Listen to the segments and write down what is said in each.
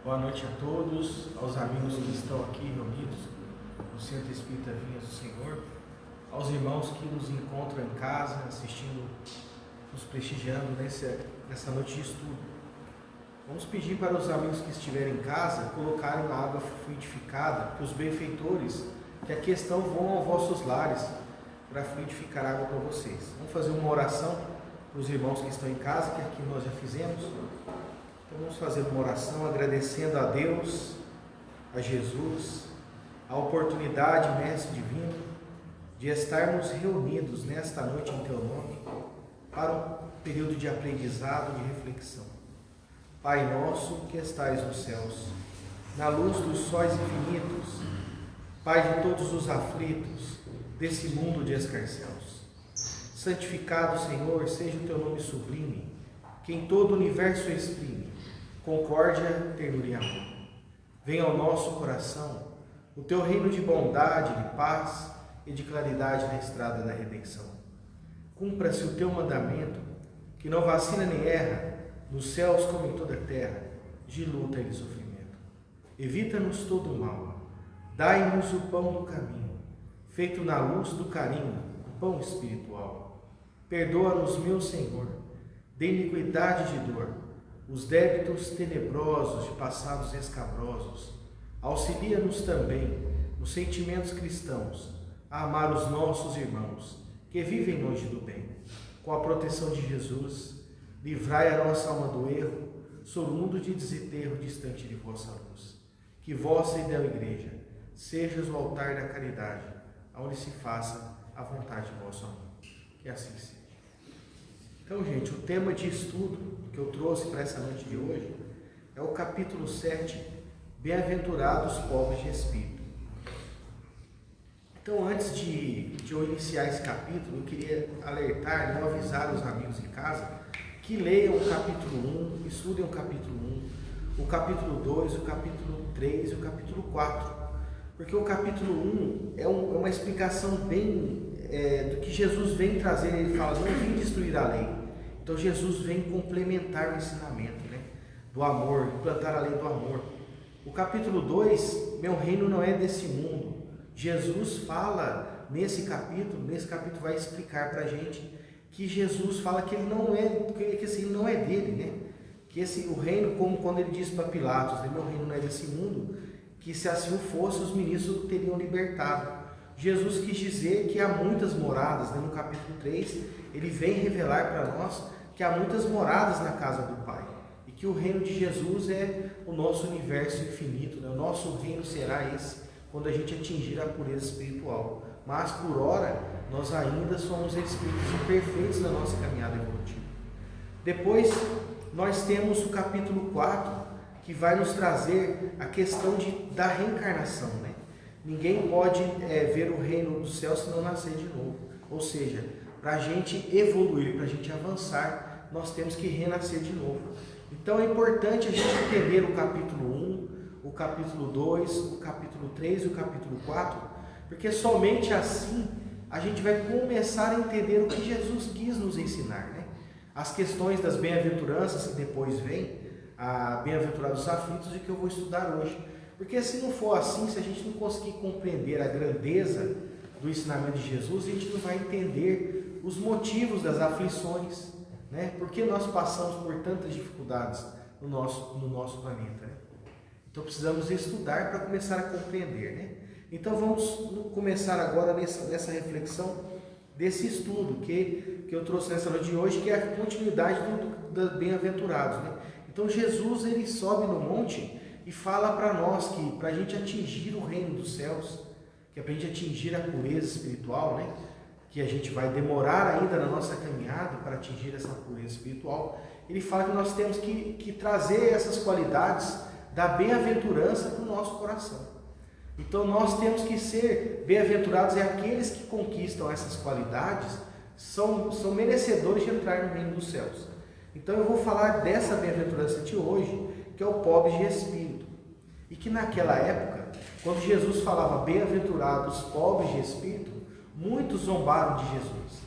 Boa noite a todos, aos amigos que estão aqui reunidos no Centro Espírita Vinhas do Senhor, aos irmãos que nos encontram em casa, assistindo, nos prestigiando nessa noite de estudo. Vamos pedir para os amigos que estiverem em casa colocarem a água fluidificada, que os benfeitores que aqui estão vão aos vossos lares para fluidificar a água para vocês. Vamos fazer uma oração para os irmãos que estão em casa, que aqui nós já fizemos. Então vamos fazer uma oração agradecendo a Deus, a Jesus, a oportunidade, Mestre Divino, de estarmos reunidos nesta noite em Teu nome para um período de aprendizado, de reflexão. Pai nosso que estais nos céus, na luz dos sóis infinitos, Pai de todos os aflitos desse mundo de escarcéus, santificado, Senhor, seja o Teu nome sublime, que em todo o universo exprime concórdia, ternura e amor. Venha ao nosso coração o Teu reino de bondade, de paz e de claridade na estrada da redenção. Cumpra-se o Teu mandamento, que não vacina nem erra, nos céus como em toda a terra, de luta e de sofrimento. Evita-nos todo o mal, dai-nos o pão do caminho, feito na luz do carinho, o pão espiritual. Perdoa-nos, meu Senhor, de iniquidade e de dor, os débitos tenebrosos de passados escabrosos. Auxilia-nos também, nos sentimentos cristãos, a amar os nossos irmãos, que vivem longe do bem. Com a proteção de Jesus, livrai a nossa alma do erro, mundo de desenterro distante de vossa luz. Que vossa ideal igreja sejas o altar da caridade, onde se faça a vontade de vosso amor. Que assim seja. Então, gente, o tema de estudo que eu trouxe para essa noite de hoje é o capítulo 7, Bem-aventurados pobres de espírito. Então, antes de eu iniciar esse capítulo, eu queria alertar, não avisar os amigos em casa, que leiam o capítulo 1, estudem o capítulo 1, o capítulo 2, o capítulo 3 e o capítulo 4. Porque o capítulo 1 é uma explicação bem do que Jesus vem trazer. Ele fala, não vim destruir a lei. Então Jesus vem complementar o ensinamento, né, do amor, implantar a lei do amor. O capítulo 2, meu reino não é desse mundo. Jesus fala nesse capítulo vai explicar para a gente que Jesus fala que ele não é, que assim, não é dele, né? Que o reino, como quando ele diz para Pilatos, né, meu reino não é desse mundo, que se assim o fosse, os ministros teriam libertado. Jesus quis dizer que há muitas moradas, né? No capítulo 3, ele vem revelar para nós que há muitas moradas na casa do Pai, e que o reino de Jesus é o nosso universo infinito, né? O nosso reino será esse, quando a gente atingir a pureza espiritual. Mas, por ora, nós ainda somos espíritos imperfeitos na nossa caminhada evolutiva. Depois, nós temos o capítulo 4, que vai nos trazer a questão da reencarnação, né? Ninguém pode ver o reino do céu se não nascer de novo. Ou seja, para a gente evoluir, para a gente avançar, nós temos que renascer de novo. Então é importante a gente entender o capítulo 1, o capítulo 2, o capítulo 3 e o capítulo 4, porque somente assim a gente vai começar a entender o que Jesus quis nos ensinar, né? As questões das bem-aventuranças que depois vem, a bem-aventurados aflitos, e que eu vou estudar hoje. Porque se não for assim, se a gente não conseguir compreender a grandeza do ensinamento de Jesus, a gente não vai entender os motivos das aflições, né? Por que nós passamos por tantas dificuldades no nosso planeta, né? Então precisamos estudar para começar a compreender, né? Então vamos começar agora nessa reflexão desse estudo que eu trouxe nessa noite de hoje, que é a continuidade dos bem-aventurados, né? Então Jesus, ele sobe no monte e fala para nós que para a gente atingir o reino dos céus, que é para a gente atingir a pureza espiritual, né, que a gente vai demorar ainda na nossa caminhada para atingir essa pureza espiritual, ele fala que nós temos que trazer essas qualidades da bem-aventurança para o nosso coração. Então nós temos que ser bem-aventurados, é aqueles que conquistam essas qualidades, são merecedores de entrar no reino dos céus. Então eu vou falar dessa bem-aventurança de hoje, que é o pobre de espírito. E que naquela época, quando Jesus falava bem-aventurados pobres de espírito, muitos zombaram de Jesus,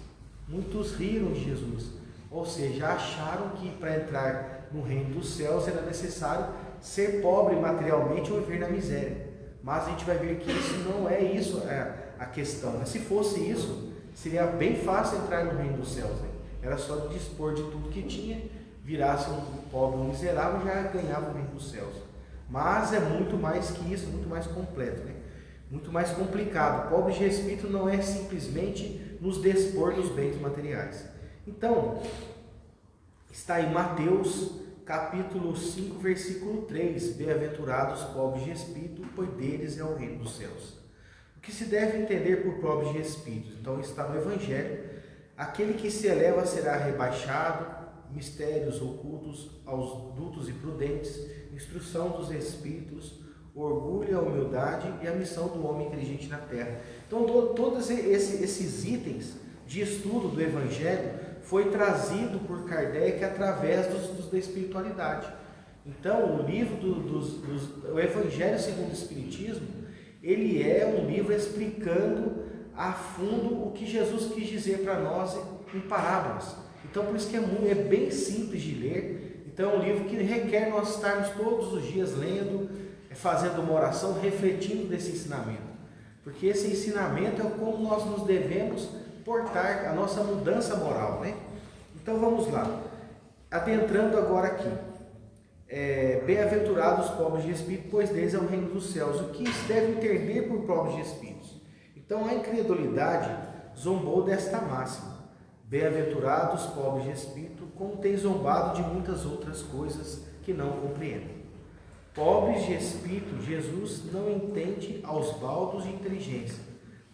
muitos riram de Jesus, ou seja, acharam que para entrar no reino dos céus era necessário ser pobre materialmente ou viver na miséria. Mas a gente vai ver que isso não é isso a questão, né? Se fosse isso, seria bem fácil entrar no reino dos céus, né? Era só dispor de tudo que tinha, virasse um pobre, um miserável, já ganhava o reino dos céus. Mas é muito mais que isso, muito mais completo, né? Muito mais complicado. Pobre de espírito não é simplesmente nos dispor dos bens materiais. Então, está em Mateus capítulo 5, versículo 3: bem-aventurados os pobres de espírito, pois deles é o reino dos céus. O que se deve entender por pobres de espírito? Então está no Evangelho: aquele que se eleva será rebaixado, mistérios ocultos aos dutos e prudentes, instrução dos espíritos, orgulho, a humildade e a missão do homem inteligente na terra. Então todos esses itens de estudo do Evangelho foi trazido por Kardec através da espiritualidade. Então o livro o Evangelho segundo o Espiritismo, ele é um livro explicando a fundo o que Jesus quis dizer para nós em parábolas. Então por isso que é bem simples de ler. Então é um livro que requer nós estarmos todos os dias lendo, fazendo uma oração, refletindo desse ensinamento. Porque esse ensinamento é como nós nos devemos portar, a nossa mudança moral, né? Então vamos lá. Adentrando agora aqui. Bem-aventurados os pobres de espírito, pois deles é o reino dos céus. O que se deve entender por pobres de espíritos? Então a incredulidade zombou desta máxima: bem-aventurados os pobres de espírito, como tem zombado de muitas outras coisas que não compreendem. Pobres de espírito, Jesus não entende aos baldos de inteligência,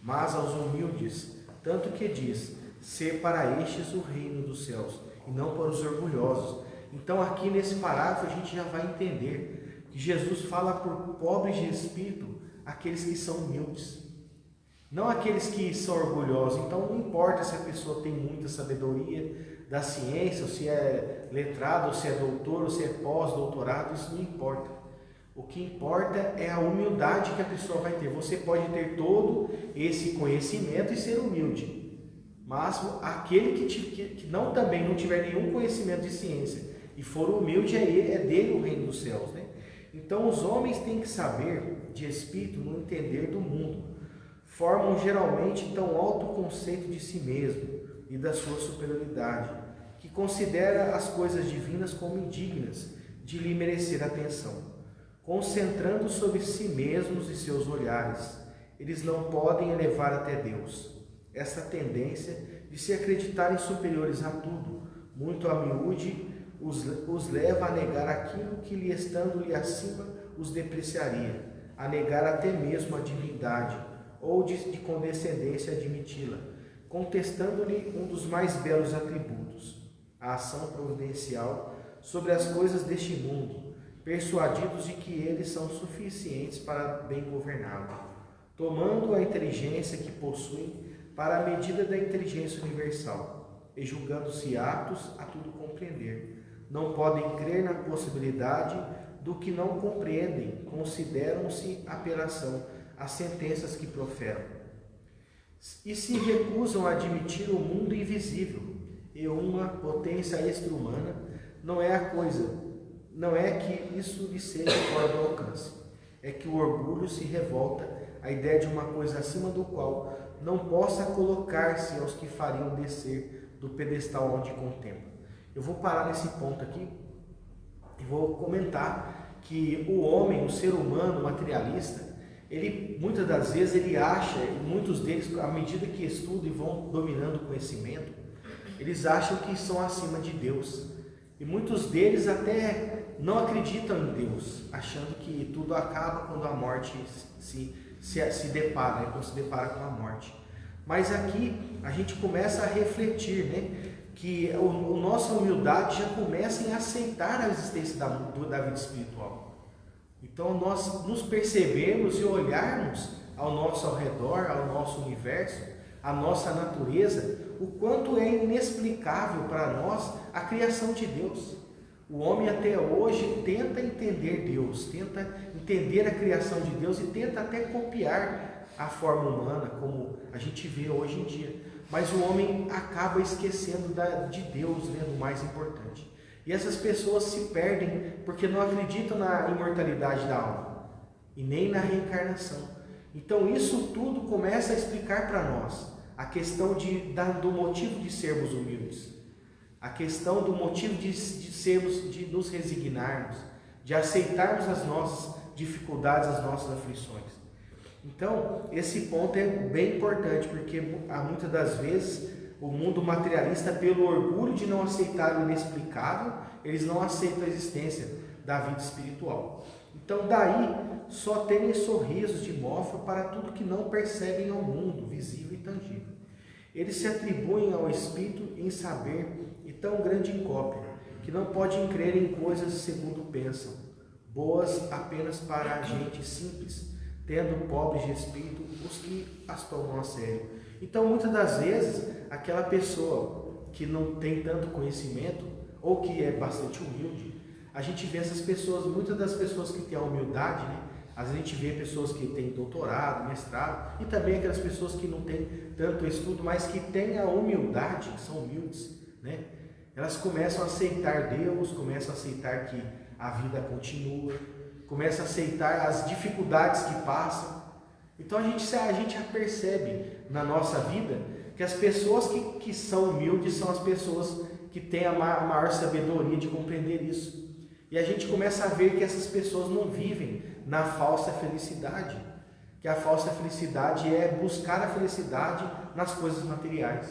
mas aos humildes, tanto que diz: ser para estes o reino dos céus, e não para os orgulhosos. Então aqui nesse parágrafo a gente já vai entender que Jesus fala por pobres de espírito, aqueles que são humildes, não aqueles que são orgulhosos. Então não importa se a pessoa tem muita sabedoria da ciência, ou se é letrado, ou se é doutor, ou se é pós-doutorado, isso não importa. O que importa é a humildade que a pessoa vai ter. Você pode ter todo esse conhecimento e ser humilde, mas aquele que também não tiver nenhum conhecimento de ciência e for humilde, é dele o reino dos céus, né? Então os homens têm que saber de espírito no entender do mundo. Formam geralmente tão alto conceito de si mesmo e da sua superioridade, que considera as coisas divinas como indignas de lhe merecer atenção, concentrando sobre si mesmos e seus olhares. Eles não podem elevar até Deus. Essa tendência de se acreditarem superiores a tudo, muito a miúde, os leva a negar aquilo que, lhe estando-lhe acima, os depreciaria, a negar até mesmo a divindade, ou de condescendência admiti-la, contestando-lhe um dos mais belos atributos, a ação providencial sobre as coisas deste mundo, persuadidos de que eles são suficientes para bem governá-lo, tomando a inteligência que possuem para a medida da inteligência universal, e julgando-se aptos a tudo compreender. Não podem crer na possibilidade do que não compreendem, consideram-se apelação às sentenças que proferam, e se recusam a admitir o mundo invisível e uma potência extra-humana. Não é que isso lhe seja fora do alcance, é que o orgulho se revolta à ideia de uma coisa acima do qual não possa colocar-se aos que fariam descer do pedestal onde contempla. Eu vou parar nesse ponto aqui e vou comentar que o homem, o ser humano materialista, ele muitas das vezes ele acha, e muitos deles, à medida que estudam e vão dominando o conhecimento, eles acham que são acima de Deus. E muitos deles até não acreditam em Deus, achando que tudo acaba quando a morte se depara, né? Quando se depara com a morte. Mas aqui a gente começa a refletir, né? Que a nossa humildade já começa em aceitar a existência da vida espiritual. Então nós nos percebemos e olharmos ao nosso redor, ao nosso universo, à nossa natureza, o quanto é inexplicável para nós a criação de Deus. O homem até hoje tenta entender Deus, tenta entender a criação de Deus e tenta até copiar a forma humana, como a gente vê hoje em dia. Mas o homem acaba esquecendo de Deus, né, do mais importante. E essas pessoas se perdem porque não acreditam na imortalidade da alma e nem na reencarnação. Então isso tudo começa a explicar para nós a questão do motivo de sermos humildes, a questão do motivo de nos resignarmos, de aceitarmos as nossas dificuldades, as nossas aflições. Então, esse ponto é bem importante, porque muitas das vezes o mundo materialista, pelo orgulho de não aceitar o inexplicável, eles não aceitam a existência da vida espiritual. Então, daí, só terem sorrisos de mofo para tudo que não percebem ao mundo, visível e tangível. Eles se atribuem ao Espírito em saber e tão grande cópia, que não podem crer em coisas segundo pensam, boas apenas para a gente simples, tendo pobres de espírito os que as tomam a sério. Então, muitas das vezes, aquela pessoa que não tem tanto conhecimento, ou que é bastante humilde, a gente vê essas pessoas, muitas das pessoas que têm a humildade, né? Às vezes a gente vê pessoas que têm doutorado, mestrado, e também aquelas pessoas que não têm tanto estudo, mas que têm a humildade, que são humildes, né? Elas começam a aceitar Deus, começam a aceitar que a vida continua, começam a aceitar as dificuldades que passam. Então a gente já percebe na nossa vida que as pessoas que são humildes são as pessoas que têm a maior sabedoria de compreender isso. E a gente começa a ver que essas pessoas não vivem na falsa felicidade, que a falsa felicidade é buscar a felicidade nas coisas materiais.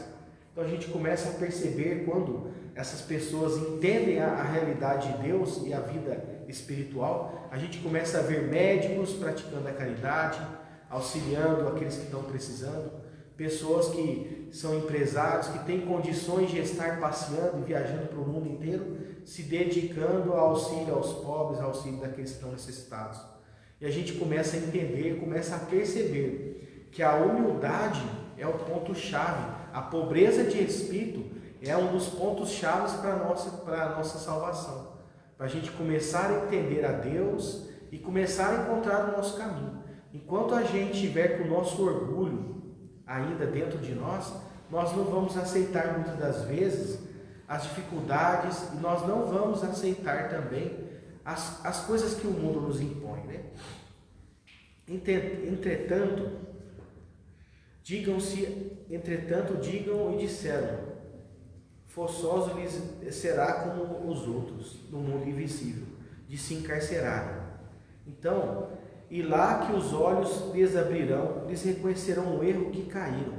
Então a gente começa a perceber quando essas pessoas entendem a realidade de Deus e a vida espiritual, a gente começa a ver médicos praticando a caridade, auxiliando aqueles que estão precisando, pessoas que são empresários, que têm condições de estar passeando e viajando para o mundo inteiro, se dedicando ao auxílio aos pobres, ao auxílio daqueles que estão necessitados. E a gente começa a entender, começa a perceber que a humildade é o ponto-chave, a pobreza de espírito é um dos pontos-chave para a nossa salvação, para a gente começar a entender a Deus e começar a encontrar o nosso caminho. Enquanto a gente estiver com o nosso orgulho ainda dentro de nós não vamos aceitar muitas das vezes as dificuldades e nós não vamos aceitar também as coisas que o mundo nos impõe, né? Entretanto, digam e disseram, forçoso lhes será como os outros, no mundo invisível, de se encarcerarem. Então, e lá que os olhos lhes abrirão, lhes reconhecerão o erro que caíram.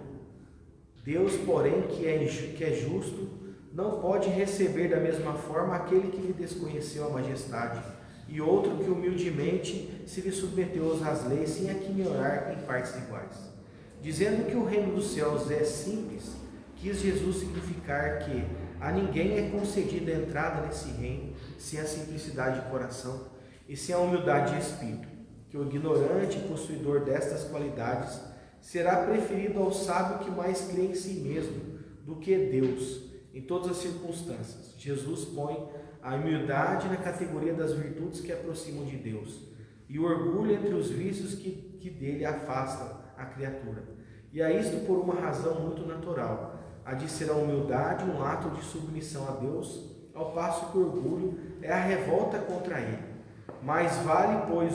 Deus, porém, que é justo, não pode receber da mesma forma aquele que lhe desconheceu a majestade, e outro que humildemente se lhe submeteu às leis, sem aquinhoar em partes iguais. Dizendo que o reino dos céus é simples, quis Jesus significar que a ninguém é concedida a entrada nesse reino sem a simplicidade de coração e sem a humildade de espírito, que o ignorante possuidor destas qualidades será preferido ao sábio que mais crê em si mesmo do que Deus em todas as circunstâncias. Jesus põe a humildade na categoria das virtudes que aproximam de Deus e o orgulho entre os vícios que dele afastam a criatura. E a isto por uma razão muito natural, a de ser a humildade um ato de submissão a Deus, ao passo que o orgulho é a revolta contra ele. Mais vale, pois,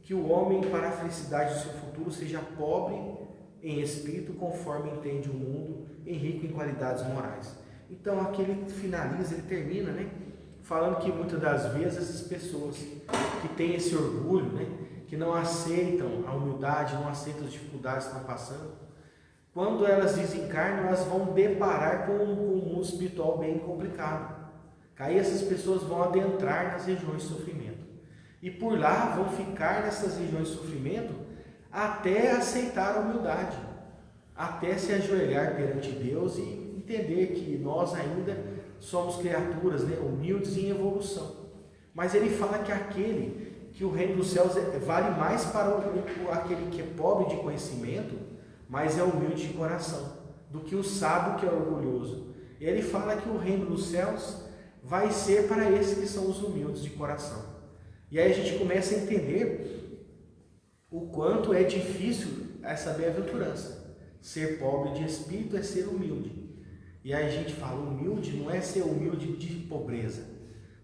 que o homem para a felicidade do seu futuro seja pobre em espírito, conforme entende o mundo, e rico em qualidades morais. Então aqui ele finaliza, ele termina, né, falando que muitas das vezes essas pessoas que têm esse orgulho, né, que não aceitam a humildade, não aceitam as dificuldades que estão passando, quando elas desencarnam, elas vão deparar com um mundo espiritual bem complicado. Aí essas pessoas vão adentrar nas regiões de sofrimento. E por lá vão ficar nessas regiões de sofrimento até aceitar a humildade, até se ajoelhar perante Deus e entender que nós ainda somos criaturas, né, humildes em evolução. Mas ele fala que o reino dos céus vale mais para aquele que é pobre de conhecimento, mas é humilde de coração, do que o sábio que é orgulhoso. E ele fala que o reino dos céus vai ser para esses que são os humildes de coração. E aí a gente começa a entender o quanto é difícil essa bem-aventurança. Ser pobre de espírito é ser humilde. E aí a gente fala, humilde não é ser humilde de pobreza,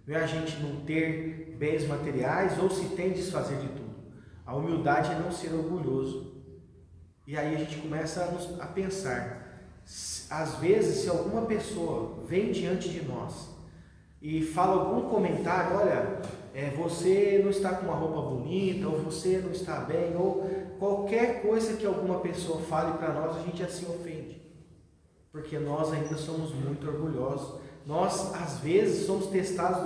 não é a gente não ter bens materiais ou se tem desfazer de tudo. A humildade é não ser orgulhoso. E aí a gente começa a pensar, às vezes se alguma pessoa vem diante de nós e fala algum comentário, olha, você não está com uma roupa bonita, ou você não está bem, ou qualquer coisa que alguma pessoa fale para nós, a gente já se ofende, porque nós ainda somos muito orgulhosos. Nós às vezes somos testados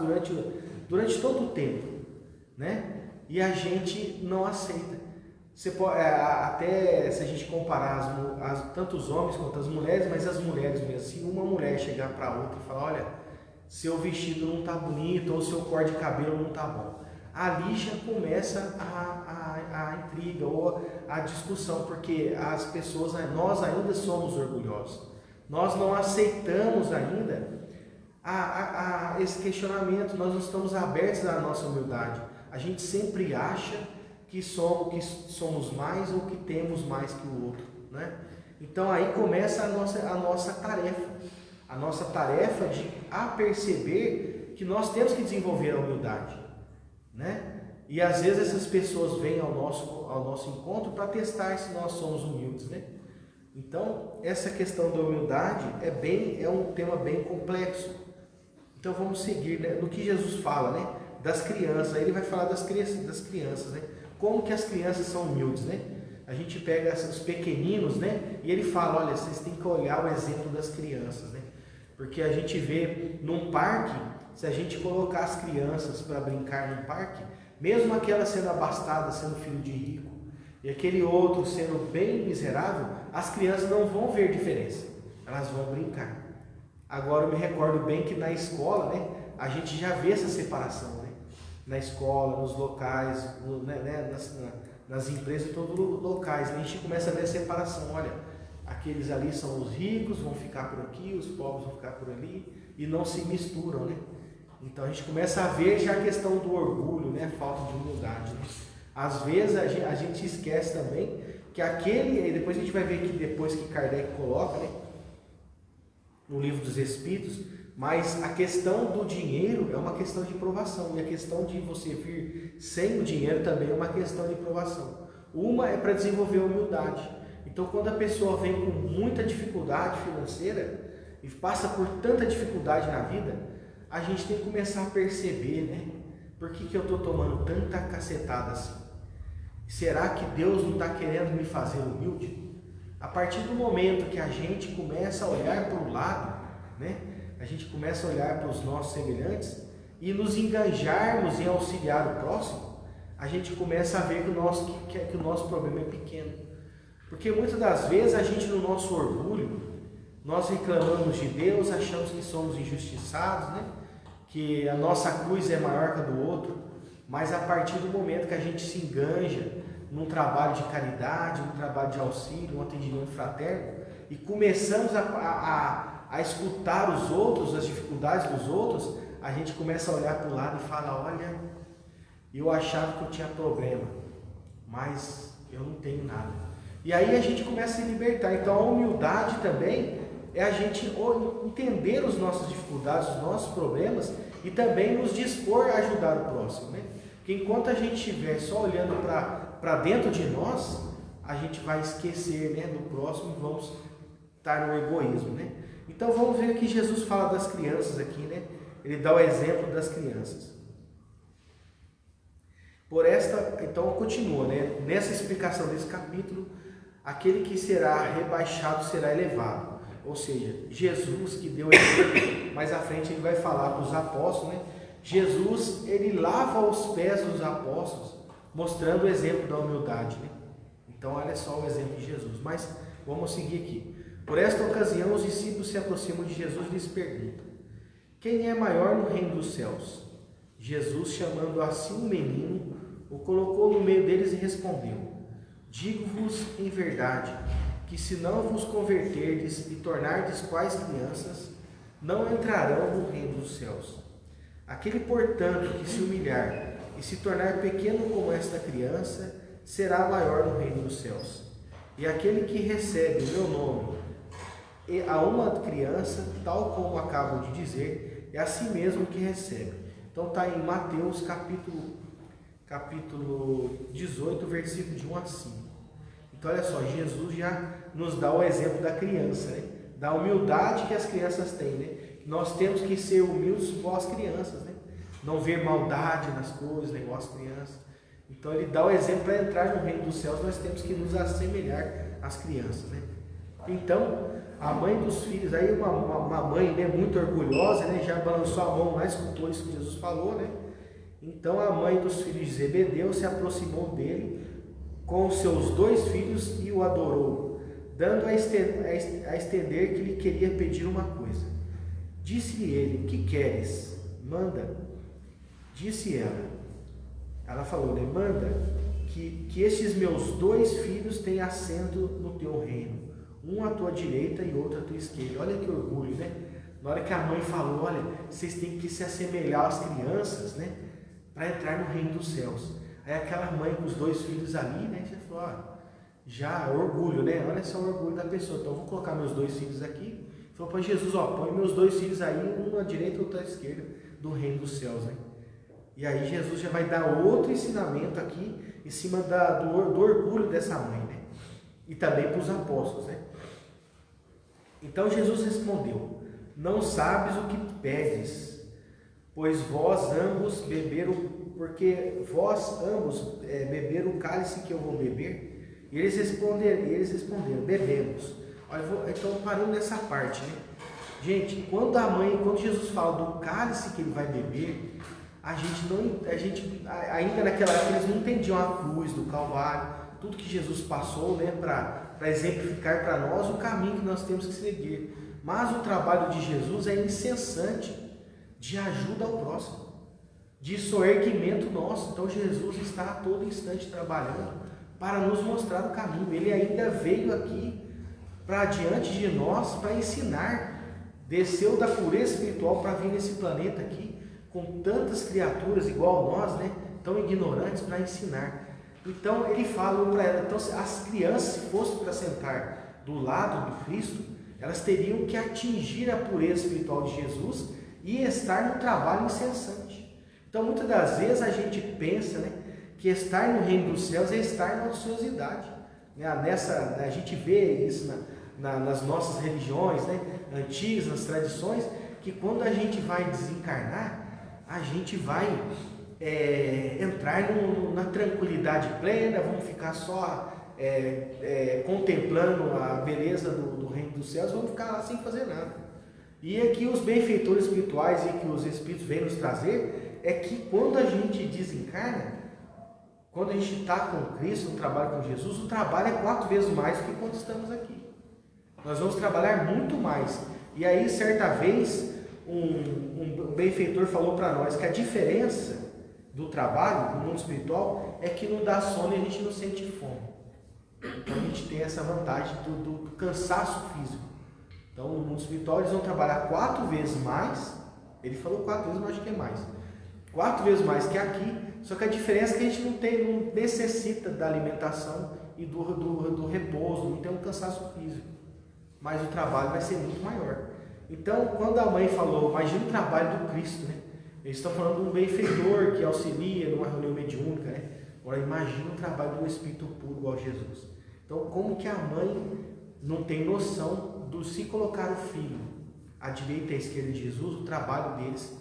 durante todo o tempo, né? E a gente não aceita. Você pode, até se a gente comparar tanto os homens quanto as mulheres, mas as mulheres mesmo, se uma mulher chegar para outra e falar, olha, seu vestido não está bonito, ou seu cor de cabelo não está bom, ali já começa a intriga ou a discussão, porque as pessoas, nós ainda somos orgulhosos, nós não aceitamos ainda esse questionamento, nós não estamos abertos à nossa humildade, a gente sempre acha que somos mais ou que temos mais que o outro, né? Então aí começa a nossa tarefa de perceber que nós temos que desenvolver a humildade, né? E às vezes essas pessoas vêm ao nosso encontro para testar se nós somos humildes, né? Então essa questão da humildade é um tema bem complexo. Então vamos seguir, né, no que Jesus fala, né, das crianças. Aí ele vai falar das crianças, né? Como que as crianças são humildes, né? A gente pega os pequeninos, né? E ele fala, olha, vocês têm que olhar o exemplo das crianças, né? Porque a gente vê num parque, se a gente colocar as crianças para brincar num parque, mesmo aquela sendo abastada, sendo filho de rico, e aquele outro sendo bem miserável, as crianças não vão ver diferença, elas vão brincar. Agora eu me recordo bem que na escola, né, a gente já vê essa separação, né? Na escola, nos locais, nas empresas, todos os locais, a gente começa a ver a separação. Olha, aqueles ali são os ricos, vão ficar por aqui, os pobres vão ficar por ali, e não se misturam, né? Então a gente começa a ver já a questão do orgulho, né? A falta de humildade, né? Às vezes a gente esquece também que e depois a gente vai ver que depois que Kardec coloca, né, no Livro dos Espíritos, mas a questão do dinheiro é uma questão de provação, e a questão de você vir sem o dinheiro também é uma questão de provação. Uma é para desenvolver a humildade. Então quando a pessoa vem com muita dificuldade financeira e passa por tanta dificuldade na vida, a gente tem que começar a perceber, né? Por que eu estou tomando tanta cacetada assim? Será que Deus não está querendo me fazer humilde? A partir do momento que a gente começa a olhar para o lado, né? A gente começa a olhar para os nossos semelhantes e nos engajarmos em auxiliar o próximo, a gente começa a ver que o nosso problema é pequeno. Porque muitas das vezes a gente, no nosso orgulho, nós reclamamos de Deus, achamos que somos injustiçados, né? Que a nossa cruz é maior que a do outro, mas a partir do momento que a gente se enganja num trabalho de caridade, num trabalho de auxílio, um atendimento fraterno, e começamos a escutar os outros, as dificuldades dos outros, a gente começa a olhar para o lado e fala, olha, eu achava que eu tinha problema, mas eu não tenho nada. E aí a gente começa a se libertar. Então a humildade também é a gente entender as nossas dificuldades, os nossos problemas, e também nos dispor a ajudar o próximo, né? Porque enquanto a gente estiver só olhando para dentro de nós, a gente vai esquecer, né, do próximo e vamos estar no egoísmo, né? Então vamos ver que Jesus fala das crianças aqui, né? Ele dá o exemplo das crianças. Então continua, né? Nessa explicação desse capítulo, aquele que será rebaixado será elevado. Ou seja, Jesus que deu exemplo, mais à frente ele vai falar para os apóstolos, né? Jesus, ele lava os pés dos apóstolos, mostrando o exemplo da humildade, né? Então olha só o exemplo de Jesus. Mas vamos seguir aqui. Por esta ocasião, os discípulos se aproximam de Jesus e lhes perguntam: quem é maior no reino dos céus? Jesus, chamando assim um menino, o colocou no meio deles e respondeu: digo-vos em verdade, que se não vos converterdes e tornardes quais crianças, não entrarão no reino dos céus. Aquele, portanto, que se humilhar e se tornar pequeno como esta criança, será maior no reino dos céus. E aquele que recebe o meu nome a uma criança, tal como acabo de dizer, é assim mesmo que recebe. Então está em Mateus capítulo 18, versículo de 1 a 5. Então olha só, Jesus já nos dá o exemplo da criança, né? Da humildade que as crianças têm, né? Nós temos que ser humildes igual as crianças, né? Não ver maldade nas coisas, igual as crianças. Então ele dá o exemplo para entrar no reino dos céus, nós temos que nos assemelhar às crianças, né? Então, a mãe dos filhos, aí uma mãe, né, muito orgulhosa, né, já balançou a mão lá, escutou isso que Jesus falou, né? Então a mãe dos filhos de Zebedeu se aproximou dele com os seus 2 filhos e o adorou, dando a estender que lhe queria pedir uma coisa. Disse-lhe ele: que queres? Manda. Disse ela falou, né, manda que estes meus 2 filhos tenham assento no teu reino, um à tua direita e outro à tua esquerda. Olha que orgulho, né? Na hora que a mãe falou, olha, vocês têm que se assemelhar às crianças, né, para entrar no reino dos céus. Aí aquela mãe com os 2 filhos ali, né, já falou, ó, já orgulho, né? Olha só o orgulho da pessoa. Então eu vou colocar meus 2 filhos aqui. Falou para Jesus, ó, põe meus 2 filhos aí, um à direita e outro à esquerda do reino dos céus, né? E aí Jesus já vai dar outro ensinamento aqui em cima do orgulho dessa mãe, né? E também para os apóstolos, né? Então Jesus respondeu: não sabes o que pedes, pois vós ambos beberam o cálice que eu vou beber. E eles responderam: bebemos. Olha, então parando nessa parte, né? Gente, quando Jesus fala do cálice que ele vai beber, ainda naquela época eles não entendiam a cruz do Calvário, tudo que Jesus passou, né, para exemplificar para nós o caminho que nós temos que seguir. Mas o trabalho de Jesus é incessante, de ajuda ao próximo, de soerguimento nosso. Então Jesus está a todo instante trabalhando para nos mostrar o caminho. Ele ainda veio aqui para diante de nós para ensinar, desceu da pureza espiritual para vir nesse planeta aqui, com tantas criaturas igual a nós, né, tão ignorantes, para ensinar. Então ele fala para ela, então as crianças, se fossem para sentar do lado de Cristo, elas teriam que atingir a pureza espiritual de Jesus e estar no trabalho incessante. Então muitas das vezes a gente pensa, né, que estar no reino dos céus é estar na ociosidade, né? A gente vê isso nas nossas religiões, né, antigas, nas tradições, que quando a gente vai desencarnar, a gente vai entrar na tranquilidade plena, vamos ficar só contemplando a beleza do reino dos céus, vamos ficar lá sem fazer nada. E aqui os benfeitores espirituais e que os Espíritos vêm nos trazer, é que quando a gente desencarna, quando a gente está com Cristo, no trabalho com Jesus, o trabalho é 4 vezes mais do que quando estamos aqui. Nós vamos trabalhar muito mais. E aí, certa vez, um benfeitor falou para nós que a diferença do trabalho no mundo espiritual é que não dá sono e a gente não sente fome. Então a gente tem essa vantagem do cansaço físico. Então no mundo espiritual eles vão trabalhar 4 vezes mais. Ele falou 4 vezes, mas acho que é mais. 4 vezes mais que aqui. Só que a diferença é que a gente não necessita da alimentação e do repouso, não tem um cansaço físico. Mas o trabalho vai ser muito maior. Então, quando a mãe falou, imagina o trabalho do Cristo, né? Eles estão falando de um benfeitor que auxilia numa reunião mediúnica, né? Agora, imagina o trabalho de um espírito puro igual a Jesus. Então, como que a mãe não tem noção do se colocar o filho à direita e à esquerda de Jesus, o trabalho deles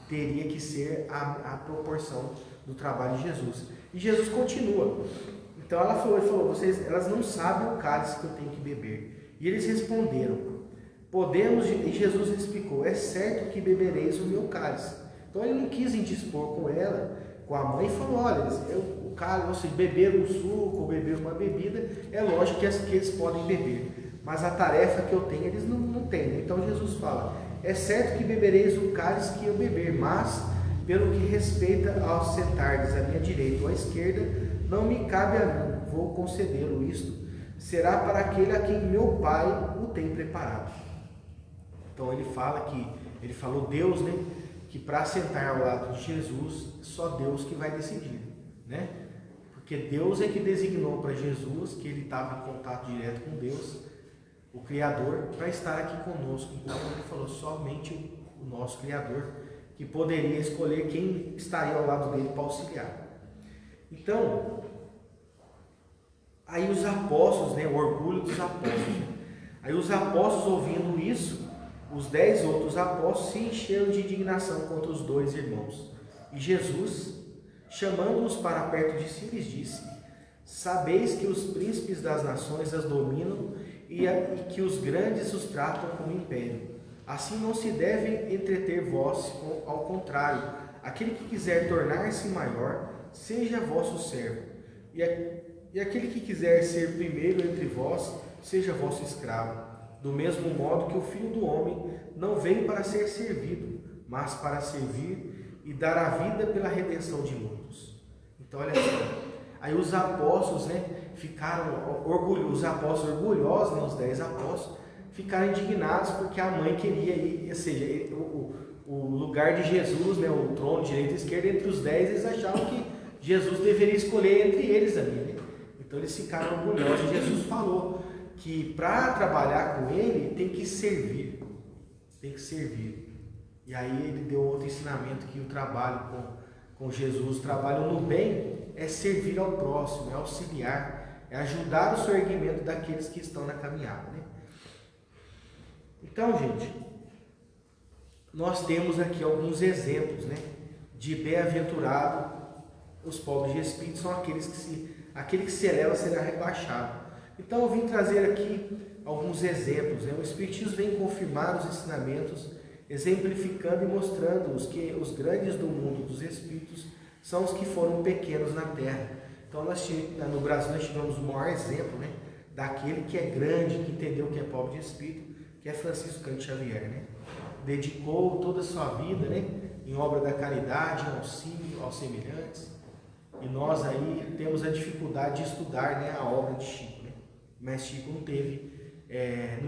teria que ser a proporção do trabalho de Jesus. E Jesus continua. Então, ele falou, elas não sabem o cálice que eu tenho que beber. E eles responderam, podemos, e Jesus explicou, é certo que bebereis o meu cálice. Então ele não quis indispor com ela, com a mãe, e falou, olha, o cálice, beber um suco ou beber uma bebida, é lógico que eles podem beber, mas a tarefa que eu tenho, eles não têm. Então Jesus fala, é certo que bebereis o cálice que eu beber, mas pelo que respeita aos sentardes à minha direita ou à esquerda, não me cabe a mim, vou concedê-lo isto, será para aquele a quem meu Pai o tem preparado. Então ele falou Deus, né, que para sentar ao lado de Jesus, só Deus que vai decidir, né? Porque Deus é que designou para Jesus, que ele estava em contato direto com Deus, o Criador, para estar aqui conosco. Então ele falou somente o nosso Criador que poderia escolher quem estaria ao lado dele para auxiliar. Então, aí os apóstolos, o orgulho dos apóstolos. Aí os apóstolos, ouvindo isso, os 10 outros apóstolos se encheram de indignação contra os 2 irmãos. E Jesus, chamando-os para perto de si, lhes disse: sabeis que os príncipes das nações as dominam e que os grandes os tratam como império. Assim não se deve entreter vós, ao contrário, aquele que quiser tornar-se maior, seja vosso servo, e aquele que quiser ser primeiro entre vós, seja vosso escravo, do mesmo modo que o Filho do Homem não veio para ser servido, mas para servir e dar a vida pela redenção de muitos. Então olha só, aí os apóstolos ficaram orgulhosos, os apóstolos orgulhosos, os 10 apóstolos, ficaram indignados porque a mãe queria ir, ou seja, o lugar de Jesus, o trono direita e esquerda, entre os 10, eles achavam que Jesus deveria escolher entre eles ali, Então eles ficaram orgulhosos. Jesus falou que para trabalhar com ele tem que servir, E aí ele deu outro ensinamento, que o trabalho com Jesus, o trabalho no bem, é servir ao próximo, é auxiliar, é ajudar o soerguimento daqueles que estão na caminhada, Então, gente, nós temos aqui alguns exemplos, de bem-aventurado. Os pobres de espírito são aquele que se eleva será rebaixado. Então eu vim trazer aqui alguns exemplos. O Espiritismo vem confirmar os ensinamentos, exemplificando e mostrando que os grandes do mundo dos espíritos são os que foram pequenos na Terra. Então no Brasil nós tivemos o maior exemplo, daquele que é grande, que entendeu que é pobre de espírito, que é Francisco Cândido Xavier, Dedicou toda a sua vida, em obra da caridade, em auxílio aos semelhantes. E nós aí temos a dificuldade de estudar, a obra de Chico, Mas Chico não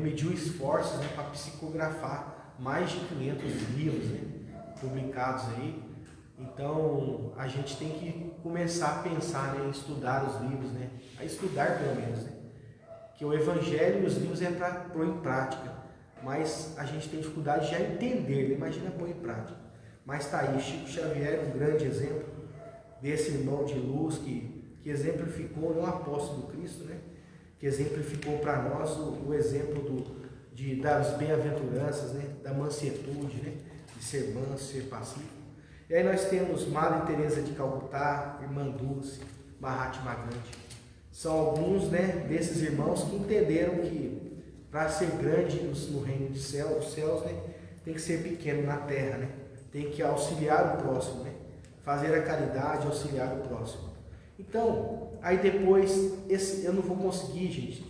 mediu esforços, para psicografar mais de 500 livros, publicados aí. Então a gente tem que começar a pensar, em estudar os livros, a estudar pelo menos, que o Evangelho e os livros é para pôr em prática, mas a gente tem dificuldade de já entender, imagina pôr em prática. Mas está aí, Chico Xavier, um grande exemplo desse irmão de luz que exemplificou, não apóstolo do Cristo, que exemplificou para nós o exemplo das bem-aventuranças, da mansetude, de ser manso, ser pacífico. E aí nós temos Madre Teresa de Calcutá, Irmã Dulce, Mahatma Gandhi. São alguns desses irmãos que entenderam que para ser grande no reino dos céus, tem que ser pequeno na terra, tem que auxiliar o próximo, fazer a caridade, auxiliar o próximo. Então, aí depois, eu não vou conseguir, gente,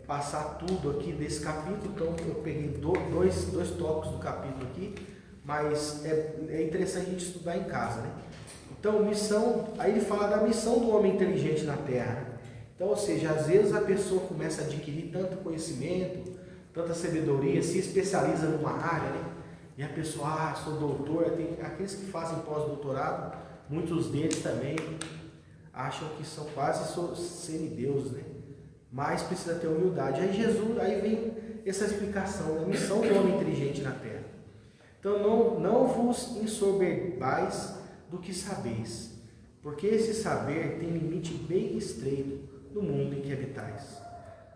passar tudo aqui desse capítulo, então eu peguei dois tópicos do capítulo aqui, mas é interessante a gente estudar em casa, Então, aí ele fala da missão do homem inteligente na Terra, Então, ou seja, às vezes a pessoa começa a adquirir tanto conhecimento, tanta sabedoria, se especializa numa área, E a pessoa, sou doutor, tem aqueles que fazem pós-doutorado, muitos deles também acham que são quase semideuses, Mas precisa ter humildade. Aí vem essa explicação da missão do homem inteligente na Terra. Então não vos ensoberbais do que sabeis, porque esse saber tem limite bem estreito no mundo em que habitais.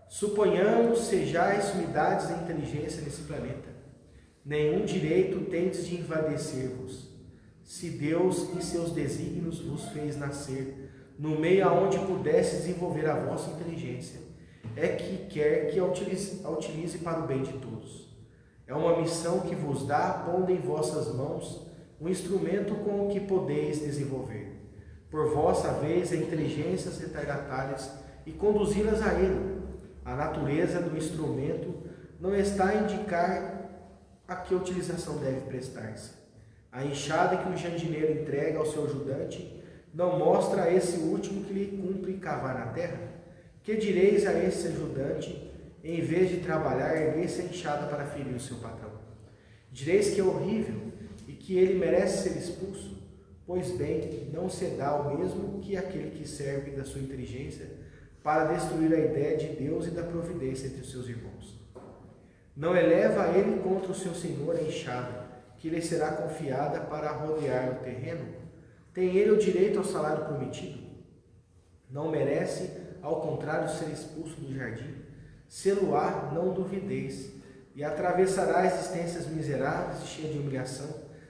Suponhamos sejais sumidades da inteligência nesse planeta. Nenhum direito tendes de envadecer-vos, se Deus em seus desígnios vos fez nascer, no meio aonde pudesse desenvolver a vossa inteligência, é que quer que a utilize para o bem de todos. É uma missão que vos dá, pondo em vossas mãos um instrumento com o que podeis desenvolver, por vossa vez, a inteligências retardatárias e conduzi-las a ele. A natureza do instrumento não está a indicar a que utilização deve prestar-se. A enxada que o jardineiro entrega ao seu ajudante não mostra a esse último que lhe cumpre cavar na terra? Que direis a esse ajudante, em vez de trabalhar, erguer-se a enxada para ferir o seu patrão? Direis que é horrível e que ele merece ser expulso? Pois bem, não se dá o mesmo que aquele que serve da sua inteligência para destruir a ideia de Deus e da providência entre os seus irmãos. Não eleva ele contra o seu senhor a enxada, que lhe será confiada para rodear o terreno? Tem ele o direito ao salário prometido? Não merece, ao contrário, ser expulso do jardim? Sê-lo-á, não duvideis, e atravessará existências miseráveis e cheias de humilhação,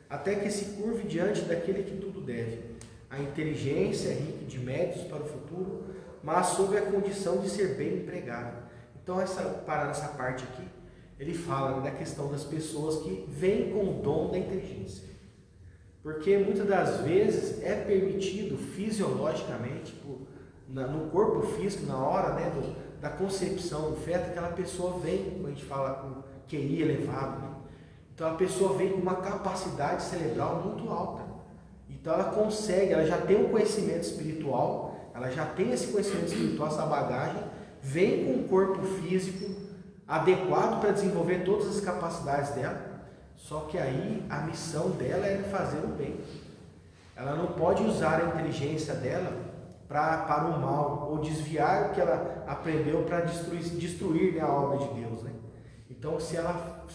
até que se curve diante daquele que tudo deve. A inteligência é rica de médios para o futuro, mas sob a condição de ser bem empregado. Então, parar nessa parte aqui, ele fala da questão das pessoas que vêm com o dom da inteligência. Porque muitas das vezes é permitido fisiologicamente, no corpo físico, na hora, né, da concepção do feto, aquela pessoa vem, como a gente fala, com QI elevado, né? Então a pessoa vem com uma capacidade cerebral muito alta. Então ela consegue, ela já tem um conhecimento espiritual, ela já tem esse conhecimento espiritual, essa bagagem, vem com um corpo físico adequado para desenvolver todas as capacidades dela, só que aí a missão dela é fazer o bem. Ela não pode usar a inteligência dela para o mal, ou desviar o que ela aprendeu para destruir, né, a obra de Deus, né? Então, se ela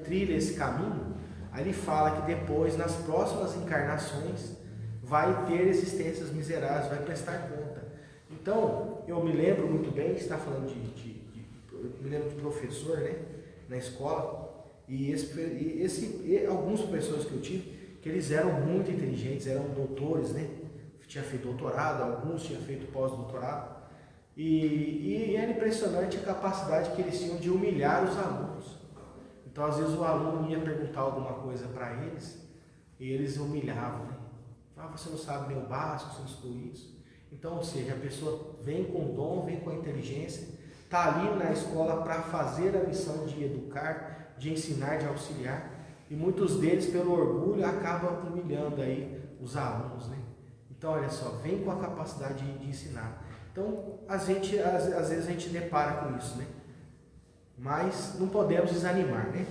trilha esse caminho, aí ele fala que depois, nas próximas encarnações, vai ter existências miseráveis, vai prestar conta. Então, eu me lembro muito bem, você está falando eu me lembro de professor, né, na escola, e alguns professores que eu tive, que eles eram muito inteligentes, eram doutores, né, tinha feito doutorado, alguns tinham feito pós-doutorado, e era impressionante a capacidade que eles tinham de humilhar os alunos. Então, às vezes o aluno ia perguntar alguma coisa para eles, e eles humilhavam, né? Você não sabe nem o básico, você não estudou isso. Então, ou seja, a pessoa vem com o dom, vem com a inteligência, está ali na escola para fazer a missão de educar, de ensinar, de auxiliar, e muitos deles, pelo orgulho, acabam humilhando aí os alunos, né? Então, olha só, vem com a capacidade de ensinar. Então, às vezes a gente depara com isso, né? Mas não podemos desanimar, né?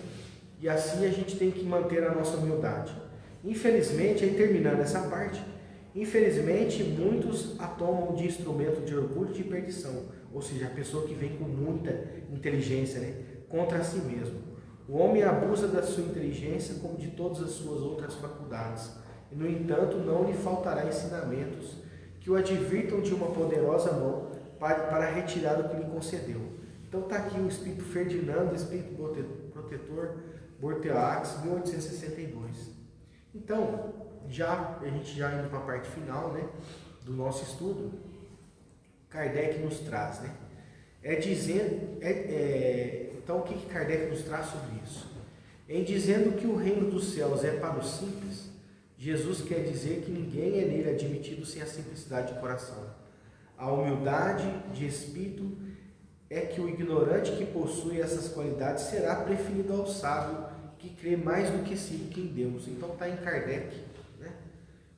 E assim a gente tem que manter a nossa humildade. Infelizmente, aí terminando essa parte, infelizmente muitos a tomam de instrumento de orgulho e de perdição, ou seja, a pessoa que vem com muita inteligência, né, contra si mesmo. O homem abusa da sua inteligência como de todas as suas outras faculdades, e no entanto não lhe faltará ensinamentos que o advirtam de uma poderosa mão para retirar o que lhe concedeu. Então está aqui o Espírito Ferdinando, Espírito Protetor, Borteax, 1862. Então, a gente já indo para a parte final, né, do nosso estudo, Kardec nos traz, né? Então, o que Kardec nos traz sobre isso? Em dizendo que o reino dos céus é para os simples, Jesus quer dizer que ninguém é nele admitido sem a simplicidade de coração. A humildade de espírito é que o ignorante que possui essas qualidades será preferido ao sábio que crê mais do que si do que em Deus. Então está em Kardec, né?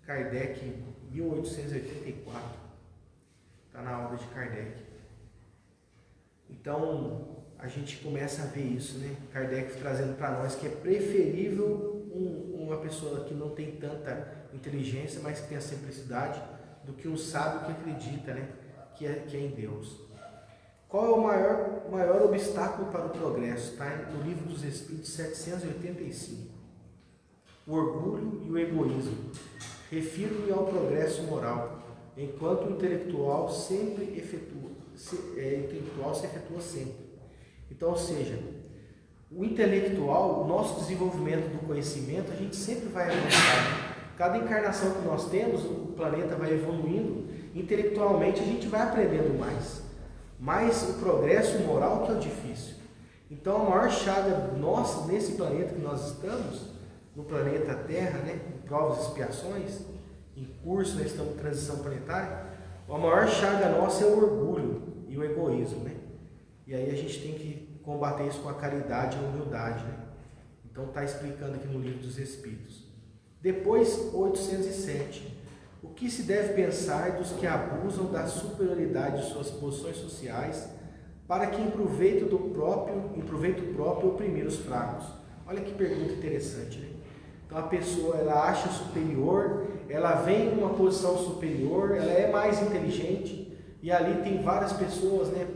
Kardec, 1884. Está na obra de Kardec. Então a gente começa a ver isso, né? Kardec trazendo para nós que é preferível uma pessoa que não tem tanta inteligência, mas que tem a simplicidade, do que um sábio que acredita, né, que é em Deus. Qual é o maior obstáculo para o progresso? Está no Livro dos Espíritos 785. O orgulho e o egoísmo. Refiro-me ao progresso moral, enquanto o intelectual se efetua sempre. Então, ou seja, o intelectual, o nosso desenvolvimento do conhecimento, a gente sempre vai avançar. Cada encarnação que nós temos, o planeta vai evoluindo, intelectualmente a gente vai aprendendo mais. Mas o progresso moral que é o difícil. Então a maior chaga nossa nesse planeta que nós estamos, no planeta Terra, né, em provas e expiações, em curso, nós estamos em transição planetária, a maior chaga nossa é o orgulho e o egoísmo, né? E aí a gente tem que combater isso com a caridade e a humildade, né? Então está explicando aqui no Livro dos Espíritos. Depois, 807. O que se deve pensar dos que abusam da superioridade de suas posições sociais para que em proveito próprio oprimir os fracos? Olha que pergunta interessante, né? Então a pessoa, ela acha superior, ela vem em uma posição superior, ela é mais inteligente, e ali tem várias pessoas, né,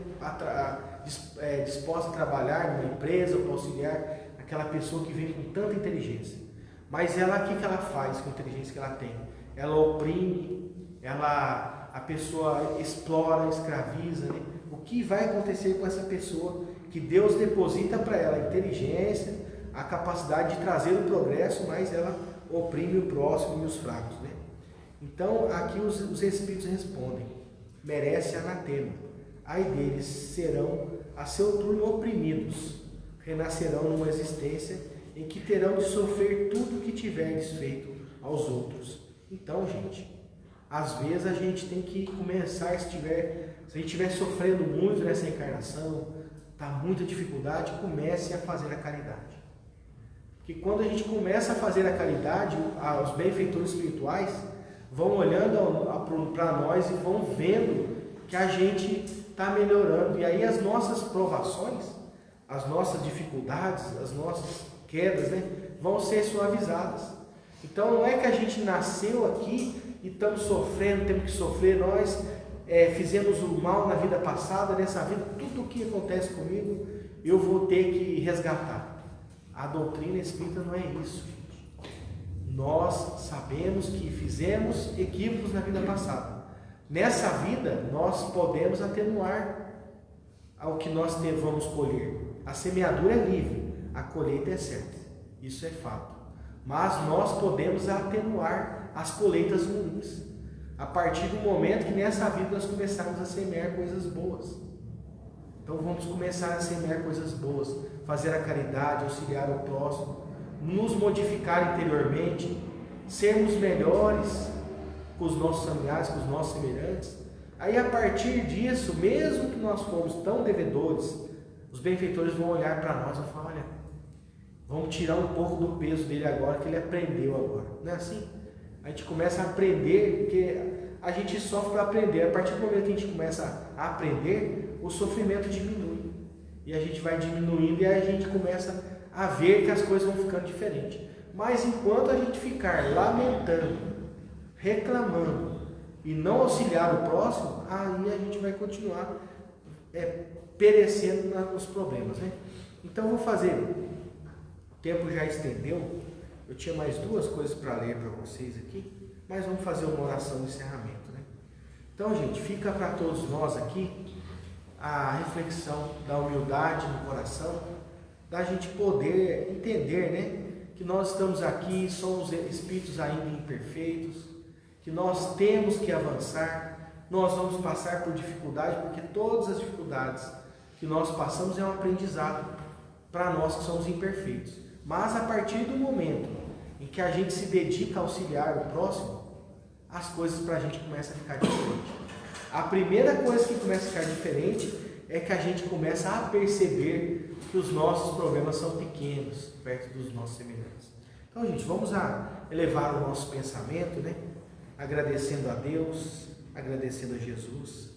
disposta a trabalhar numa empresa ou para auxiliar aquela pessoa que vem com tanta inteligência. Mas ela, o que ela faz com a inteligência que ela tem? Ela oprime, a pessoa explora, escraviza, né? O que vai acontecer com essa pessoa que Deus deposita para ela a inteligência, a capacidade de trazer o progresso, mas ela oprime o próximo e os fracos, né? Então, aqui os Espíritos respondem: merece anatema, ai deles, serão a seu turno oprimidos, renascerão numa existência em que terão de sofrer tudo o que tiverdes feito aos outros. Então, gente, às vezes a gente tem que começar, se a gente estiver sofrendo muito nessa encarnação, está muita dificuldade, comece a fazer a caridade. Porque quando a gente começa a fazer a caridade, os benfeitores espirituais vão olhando para nós e vão vendo que a gente está melhorando. E aí as nossas provações, as nossas dificuldades, as nossas quedas, né, vão ser suavizadas. Então não é que a gente nasceu aqui e estamos sofrendo, temos que sofrer, nós fizemos o mal na vida passada, nessa vida, tudo o que acontece comigo, eu vou ter que resgatar. A doutrina espírita não é isso, gente. Nós sabemos que fizemos equívocos na vida passada. Nessa vida, nós podemos atenuar ao que nós vamos colher. A semeadura é livre, a colheita é certa. Isso é fato. Mas nós podemos atenuar as colheitas ruins a partir do momento que nessa vida nós começarmos a semear coisas boas. Então vamos começar a semear coisas boas, fazer a caridade, auxiliar o próximo, nos modificar interiormente, sermos melhores com os nossos familiares, com os nossos semelhantes. Aí a partir disso, mesmo que nós formos tão devedores, os benfeitores vão olhar para nós e falar: olha, vamos tirar um pouco do peso dele agora, que ele aprendeu agora. Não é assim? A gente começa a aprender, porque a gente sofre para aprender. A partir do momento que a gente começa a aprender, o sofrimento diminui. E a gente vai diminuindo e aí a gente começa a ver que as coisas vão ficando diferentes. Mas enquanto a gente ficar lamentando, reclamando e não auxiliar o próximo, aí a gente vai continuar perecendo nos problemas, né? Então vou fazer, o tempo já estendeu, eu tinha mais duas coisas para ler para vocês aqui, mas vamos fazer uma oração de encerramento, né? Então, gente, fica para todos nós aqui a reflexão da humildade no coração, da gente poder entender, né, que nós estamos aqui, somos espíritos ainda imperfeitos, que nós temos que avançar, nós vamos passar por dificuldade, porque todas as dificuldades que nós passamos é um aprendizado para nós que somos imperfeitos. Mas a partir do momento em que a gente se dedica a auxiliar o próximo, as coisas para a gente começam a ficar diferentes. A primeira coisa que começa a ficar diferente é que a gente começa a perceber que os nossos problemas são pequenos perto dos nossos semelhantes. Então, gente, vamos elevar o nosso pensamento, né? Agradecendo a Deus, agradecendo a Jesus,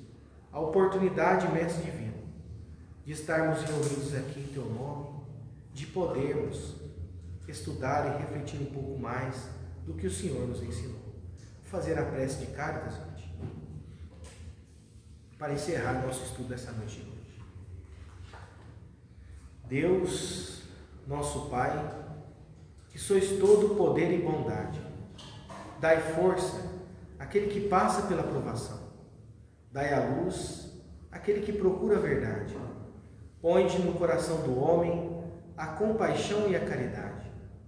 a oportunidade, Mestre Divino, de estarmos reunidos aqui em Teu nome, de podermos estudar e refletir um pouco mais do que o Senhor nos ensinou. Vou fazer a prece de Cáritas, gente, para encerrar nosso estudo dessa noite de hoje. Deus, nosso Pai, que sois todo poder e bondade, dai força àquele que passa pela provação, dai a luz àquele que procura a verdade, põe-te no coração do homem a compaixão e a caridade.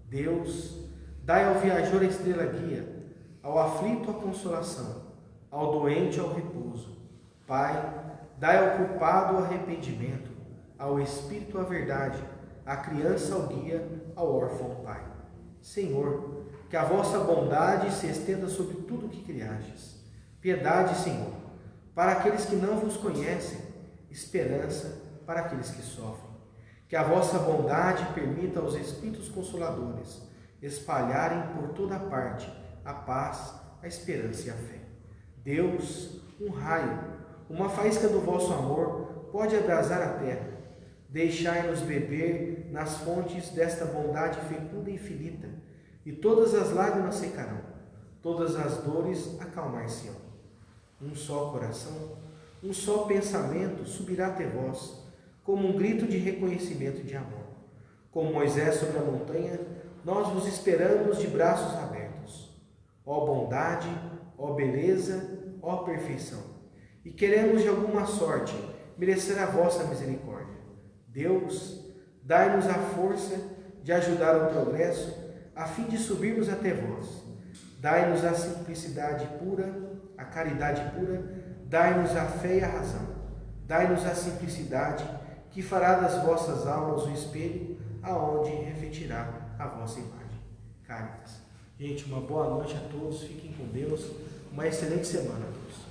Deus, dai ao viajor a estrela guia, ao aflito a consolação, ao doente ao repouso. Pai, dai ao culpado o arrependimento, ao espírito a verdade, à criança ao guia, ao órfão Pai. Senhor, que a vossa bondade se estenda sobre tudo o que criastes. Piedade, Senhor, para aqueles que não vos conhecem, esperança para aqueles que sofrem. Que a vossa bondade permita aos Espíritos Consoladores espalharem por toda parte a paz, a esperança e a fé. Deus, um raio, uma faísca do vosso amor pode abrasar a terra. Deixai-nos beber nas fontes desta bondade fecunda e infinita, e todas as lágrimas secarão, todas as dores acalmar-se-ão. Um só coração, um só pensamento subirá até vós, como um grito de reconhecimento de amor. Como Moisés sobre a montanha, nós vos esperamos de braços abertos. Ó bondade, ó beleza, ó perfeição. E queremos de alguma sorte merecer a vossa misericórdia. Deus, dai-nos a força de ajudar o progresso, a fim de subirmos até vós. Dai-nos a simplicidade pura, a caridade pura, dai-nos a fé e a razão. Dai-nos a simplicidade que fará das vossas almas o espelho aonde refletirá a vossa imagem. Caritas. Gente, uma boa noite a todos, fiquem com Deus, uma excelente semana a todos.